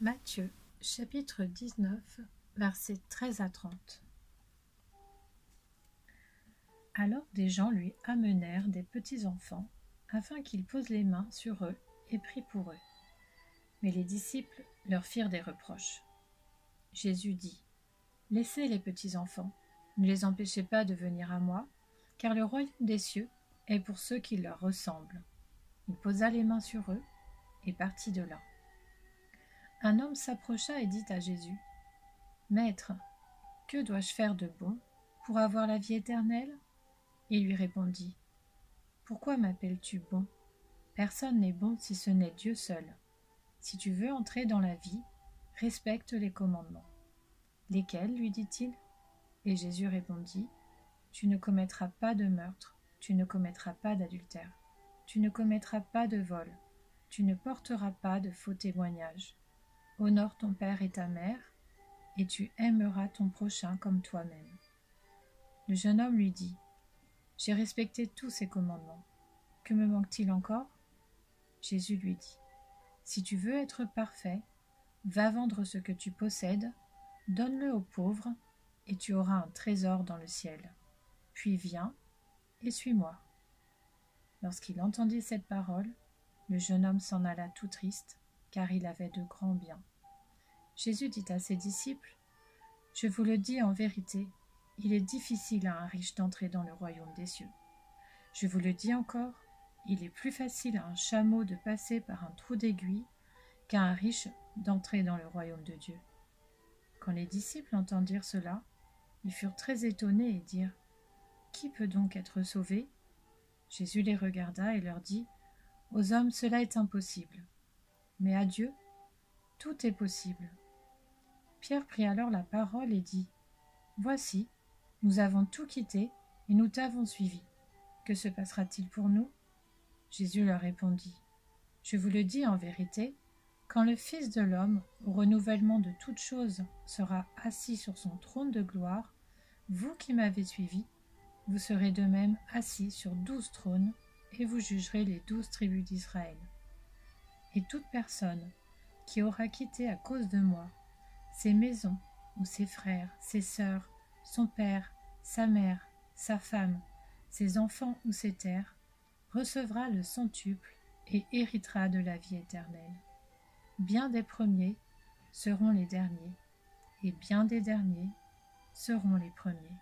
Matthieu, chapitre 19, versets 13 à 30. Alors des gens lui amenèrent des petits enfants, afin qu'il pose les mains sur eux et prie pour eux. Mais les disciples leur firent des reproches. Jésus dit : « Laissez les petits enfants, ne les empêchez pas de venir à moi, car le royaume des cieux est pour ceux qui leur ressemblent. » Il posa les mains sur eux et partit de là. Un homme s'approcha et dit à Jésus : « Maître, que dois-je faire de bon pour avoir la vie éternelle ?» Il lui répondit : « Pourquoi m'appelles-tu bon ? Personne n'est bon si ce n'est Dieu seul. Si tu veux entrer dans la vie, respecte les commandements. » « Lesquels ? lui dit-il. Et Jésus répondit : « Tu ne commettras pas de meurtre, tu ne commettras pas d'adultère, tu ne commettras pas de vol, tu ne porteras pas de faux témoignages. Honore ton père et ta mère, et tu aimeras ton prochain comme toi-même. » Le jeune homme lui dit : « J'ai respecté tous ces commandements. Que me manque-t-il encore ? » Jésus lui dit : « Si tu veux être parfait, va vendre ce que tu possèdes, donne-le aux pauvres, et tu auras un trésor dans le ciel. Puis viens et suis-moi. » Lorsqu'il entendit cette parole, le jeune homme s'en alla tout triste, car il avait de grands biens. Jésus dit à ses disciples : « Je vous le dis en vérité, il est difficile à un riche d'entrer dans le royaume des cieux. Je vous le dis encore, il est plus facile à un chameau de passer par un trou d'aiguille qu'à un riche d'entrer dans le royaume de Dieu. » Quand les disciples entendirent cela, ils furent très étonnés et dirent : « Qui peut donc être sauvé ? » Jésus les regarda et leur dit : « Aux hommes cela est impossible, mais à Dieu tout est possible. » Pierre prit alors la parole et dit : « Voici, nous avons tout quitté et nous t'avons suivi. Que se passera-t-il pour nous ? » Jésus leur répondit : « Je vous le dis en vérité, quand le Fils de l'homme, au renouvellement de toutes choses, sera assis sur son trône de gloire, vous qui m'avez suivi, vous serez de même assis sur 12 trônes, et vous jugerez les 12 tribus d'Israël. Et toute personne qui aura quitté à cause de moi ses maisons, ou ses frères, ses sœurs, son père, sa mère, sa femme, ses enfants ou ses terres, recevra le centuple et héritera de la vie éternelle. Bien des premiers seront les derniers, et bien des derniers seront les premiers. »